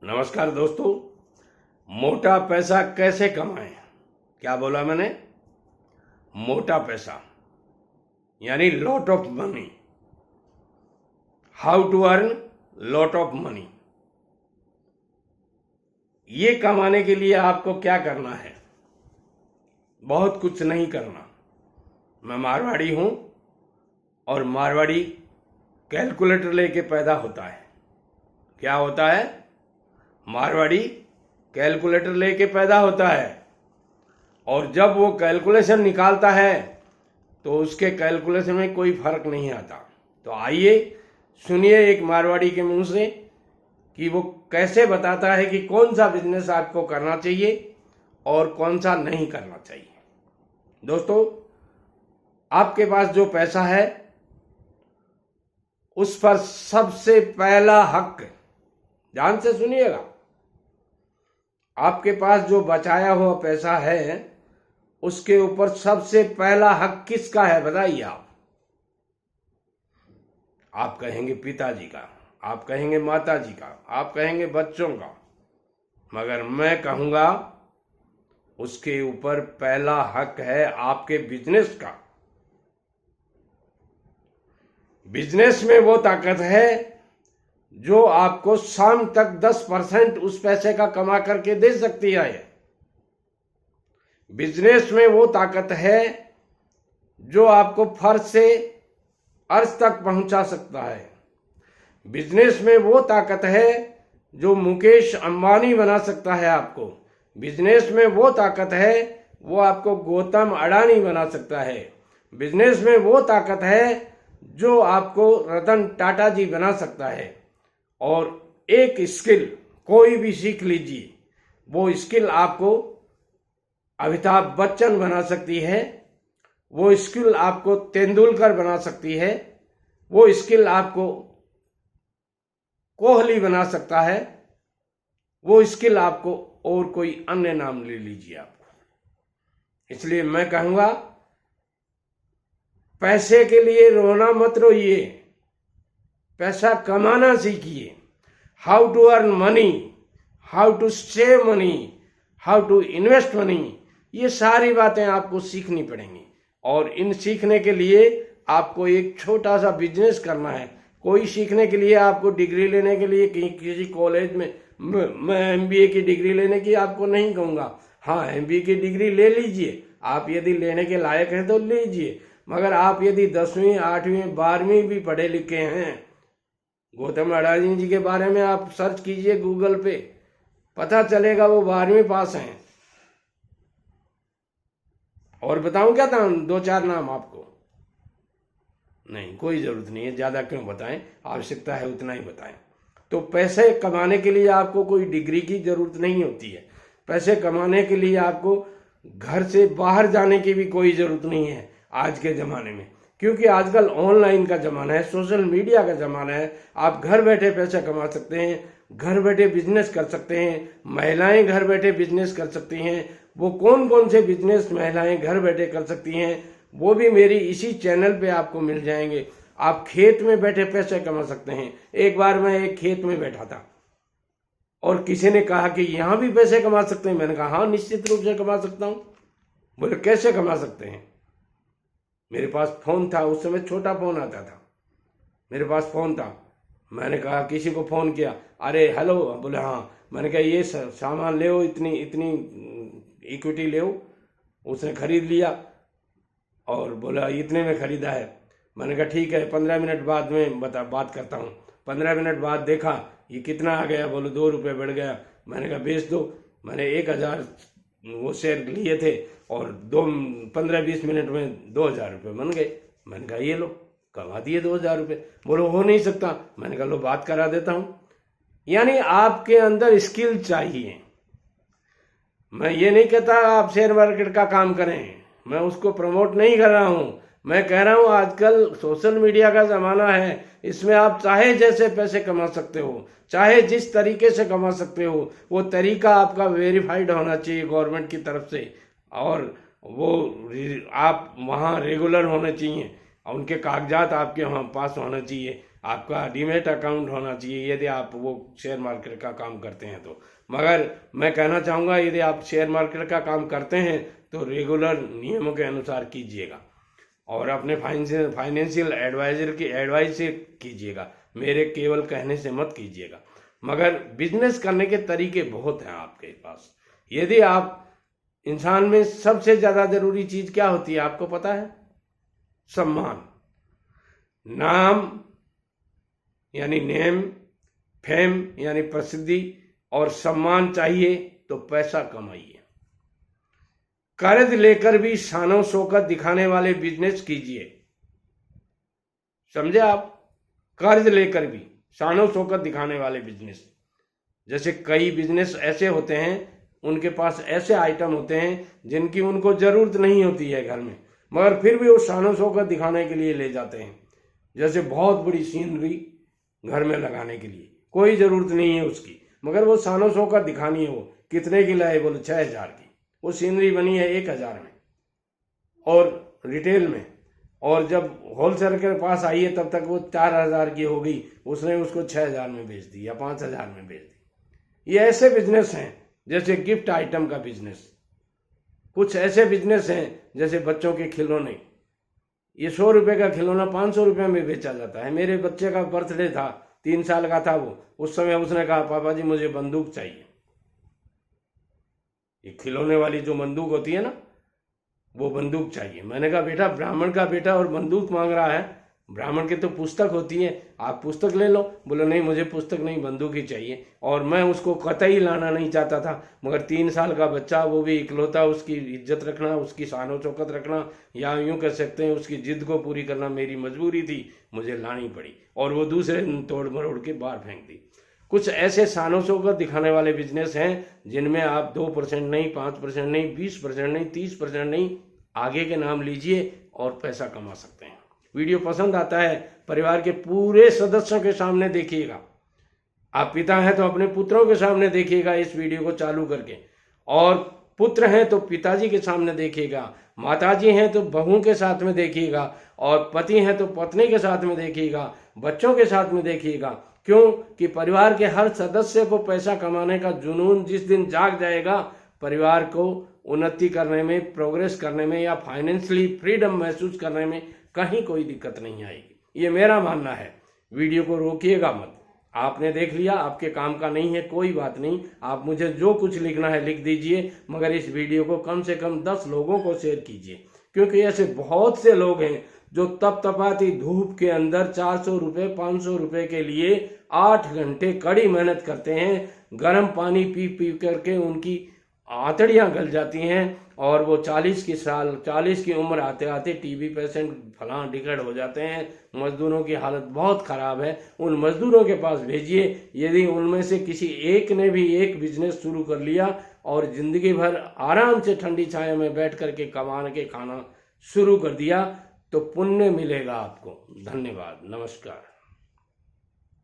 नमस्कार दोस्तों। मोटा पैसा कैसे कमाएं? क्या बोला मैंने? मोटा पैसा यानी lot of money. How to earn lot of money. ये कमाने के लिए आपको क्या करना है? बहुत कुछ नहीं करना। मैं मारवाड़ी हूं और मारवाड़ी कैलकुलेटर लेके पैदा होता है। क्या होता है? मारवाड़ी कैलकुलेटर लेके पैदा होता है और जब वो कैलकुलेशन निकालता है तो उसके कैलकुलेशन में कोई फर्क नहीं आता। तो आइए सुनिए एक मारवाड़ी के मुंह से कि वो कैसे बताता है कि कौन सा बिजनेस आपको करना चाहिए और कौन सा नहीं करना चाहिए। दोस्तों, आपके पास जो पैसा है उस पर सबसे पहला हक, ध्यान से सुनिएगा, आपके पास जो बचाया हुआ पैसा है उसके ऊपर सबसे पहला हक किसका है बताइए। आप कहेंगे पिताजी का, आप कहेंगे माताजी का, आप कहेंगे बच्चों का, मगर मैं कहूंगा उसके ऊपर पहला हक है आपके बिजनेस का। बिजनेस में वो ताकत है जो आपको शाम तक 10% उस पैसे का कमा करके दे सकती है। बिजनेस में वो ताकत है जो आपको फर्श से अर्श तक पहुंचा सकता है। बिजनेस में वो ताकत है जो मुकेश अंबानी बना सकता है आपको। बिजनेस में वो ताकत है वो आपको गौतम अडानी बना सकता है। बिजनेस में वो ताकत है जो आपको रतन टाटा जी बना सकता है। और एक स्किल कोई भी सीख लीजिए, वो स्किल आपको अमिताभ बच्चन बना सकती है, वो स्किल आपको तेंदुलकर बना सकती है, वो स्किल आपको कोहली बना सकता है, वो स्किल आपको और कोई अन्य नाम ले लीजिए आपको। इसलिए मैं कहूंगा पैसे के लिए रोना मत रोइए, पैसा कमाना सीखिए। How to earn money, how to save money, how to invest money, ये सारी बातें आपको सीखनी पड़ेंगी। और इन सीखने के लिए आपको एक छोटा सा बिजनेस करना है। कोई सीखने के लिए आपको डिग्री लेने के लिए किसी कॉलेज में मैं एमबीए की डिग्री लेने की आपको नहीं कहूँगा। हाँ, एमबीए की डिग्री ले लीजिए, आप यदि लेने के लायक हैं तो लीजिए। मगर आप यदि 10वीं 8वीं 12वीं भी पढ़े लिखे हैं, गौतम अडानी जी के बारे में आप सर्च कीजिए गूगल पे, पता चलेगा वो 12वीं पास हैं। और बताऊं क्या था? 2-4 नाम आपको? नहीं, कोई जरूरत नहीं है, ज्यादा क्यों बताएं, आवश्यकता है उतना ही बताएं। तो पैसे कमाने के लिए आपको कोई डिग्री की जरूरत नहीं होती है। पैसे कमाने के लिए आपको घर से बाहर जाने की भी कोई जरूरत नहीं है आज के जमाने में, क्योंकि आजकल ऑनलाइन का जमाना है, सोशल मीडिया का जमाना है। आप घर बैठे पैसा कमा सकते हैं, घर बैठे बिजनेस कर सकते हैं। महिलाएं घर बैठे बिजनेस कर सकती हैं। वो कौन कौन से बिजनेस महिलाएं घर बैठे कर सकती हैं वो भी मेरी इसी चैनल पे आपको मिल जाएंगे। आप खेत में बैठे पैसे कमा सकते हैं। एक बार मैं एक खेत में बैठा था और किसी ने कहा कि यहाँ भी पैसे कमा सकते हैं। मैंने कहा हाँ, निश्चित रूप से कमा सकता हूँ। बोले कैसे कमा सकते हैं? मेरे पास फोन था, उस समय छोटा फोन आता था, मेरे पास फोन था। मैंने कहा, किसी को फोन किया, अरे हेलो, बोले हाँ। मैंने कहा ये सामान ले, इतनी इतनी इक्विटी ले। उसने खरीद लिया और बोला इतने में खरीदा है। मैंने कहा ठीक है, 15 मिनट बाद में बात करता हूँ। 15 मिनट बाद देखा ये कितना आ गया, बोलो 2 रुपये बढ़ गया। मैंने कहा बेच दो। मैंने 1000 वो शेयर लिए थे और 15-20 मिनट में 2000 रुपये बन गए। मैंने कहा ये लो, कमा दिए 2000 रुपये। बोलो हो नहीं सकता। मैंने कहा लो बात करा देता हूँ। यानी आपके अंदर स्किल चाहिए। मैं ये नहीं कहता आप शेयर मार्केट का काम करें, मैं उसको प्रमोट नहीं कर रहा हूँ। मैं कह रहा हूँ आजकल सोशल मीडिया का जमाना है, इसमें आप चाहे जैसे पैसे कमा सकते हो, चाहे जिस तरीके से कमा सकते हो। वो तरीका आपका वेरीफाइड होना चाहिए गवर्नमेंट की तरफ से, और वो आप वहाँ रेगुलर होने चाहिए और उनके कागजात आपके वहाँ पास होना चाहिए। आपका डीमेट अकाउंट होना चाहिए यदि आप वो शेयर मार्केट का काम करते हैं तो। मगर मैं कहना चाहूँगा यदि आप शेयर मार्केट का काम करते हैं तो रेगुलर नियमों के अनुसार कीजिएगा और अपने फाइनेंशियल एडवाइजर की एडवाइस से कीजिएगा, मेरे केवल कहने से मत कीजिएगा। मगर बिजनेस करने के तरीके बहुत हैं आपके पास। यदि आप इंसान में सबसे ज़्यादा ज़रूरी चीज़ क्या होती है आपको पता है? सम्मान। नाम यानी नेम, फेम यानी प्रसिद्धि और सम्मान चाहिए तो पैसा कमाइए। कर्ज लेकर भी शानो शौकत दिखाने वाले बिजनेस कीजिए। समझे आप? कर्ज लेकर भी शानो शौकत दिखाने वाले बिजनेस, जैसे कई बिजनेस ऐसे होते हैं उनके पास ऐसे आइटम होते हैं जिनकी उनको जरूरत नहीं होती है घर में, मगर फिर भी वो शानो शौकत दिखाने के लिए ले जाते हैं। जैसे बहुत बड़ी सीनरी घर में लगाने के लिए कोई ज़रूरत नहीं है उसकी, मगर वो शानो शौकत दिखानी है। वो कितने की लाए? बोले 6000 की। वो सीनरी बनी है 1000 में और रिटेल में, और जब होलसेल के पास आई है तब तक वो 4000 की हो गई, उसने उसको 6000 में बेच दी या 5000 में बेच दी। ये ऐसे बिजनेस हैं जैसे गिफ्ट आइटम का बिजनेस। कुछ ऐसे बिजनेस हैं जैसे बच्चों के खिलौने। ये 100 रुपये का खिलौना 500 रुपये में बेचा जाता है। मेरे बच्चे का बर्थडे था, 3 साल का था वो, उस समय उसने कहा पापा जी मुझे बंदूक चाहिए। ये खिलौने वाली जो बंदूक होती है ना, वो बंदूक चाहिए। मैंने कहा बेटा ब्राह्मण का बेटा और बंदूक मांग रहा है, ब्राह्मण की तो पुस्तक होती है, आप पुस्तक ले लो। बोले नहीं मुझे पुस्तक नहीं, बंदूक ही चाहिए। और मैं उसको कतई लाना नहीं चाहता था, मगर 3 साल का बच्चा, वो भी इकलौता, उसकी इज्जत रखना, उसकी शानो चौकत रखना, या यूँ कह सकते हैं उसकी जिद को पूरी करना मेरी मजबूरी थी, मुझे लानी पड़ी। और वो दूसरे तोड़ मरोड़ के बाहर फेंक दी। कुछ ऐसे शानो शौकत दिखाने वाले बिजनेस हैं जिनमें आप 2% नहीं, 5% नहीं, 20% नहीं, 30% नहीं, आगे के नाम लीजिए और पैसा कमा सकते हैं। वीडियो पसंद आता है परिवार के पूरे सदस्यों के सामने देखिएगा। आप पिता हैं तो अपने पुत्रों के सामने देखिएगा इस वीडियो को चालू करके, और पुत्र हैं तो पिताजी के सामने देखिएगा, माताजी हैं तो बहू के साथ में देखिएगा, और पति हैं तो पत्नी के साथ में देखिएगा, बच्चों के साथ में देखिएगा। क्यों कि परिवार के हर सदस्य को पैसा कमाने का जुनून जिस दिन जाग जाएगा, परिवार को उन्नति करने में, प्रोग्रेस करने में या फाइनेंशियली फ्रीडम महसूस करने में कहीं कोई दिक्कत नहीं आएगी। ये मेरा मानना है। वीडियो को रोकिएगा मत। आपने देख लिया, आपके काम का नहीं है, कोई बात नहीं, आप मुझे जो कुछ लिखना है लिख दीजिए, मगर इस वीडियो को कम से कम 10 लोगों को शेयर कीजिए, क्योंकि ऐसे बहुत से लोग हैं जो तपतपाती धूप के अंदर 400 रुपये 500 रुपये के लिए 8 घंटे कड़ी मेहनत करते हैं। गर्म पानी पी पी करके उनकी आंतड़ियां गल जाती हैं, और वो 40 की उम्र आते आते टीबी पेशेंट फलां टिकट हो जाते हैं। मजदूरों की हालत बहुत ख़राब है। उन मजदूरों के पास भेजिए। यदि उनमें से किसी एक ने भी एक बिजनेस शुरू कर लिया और ज़िंदगी भर आराम से ठंडी छाया में बैठ करके कमा के खाना शुरू कर दिया, तो पुण्य मिलेगा आपको। धन्यवाद, नमस्कार।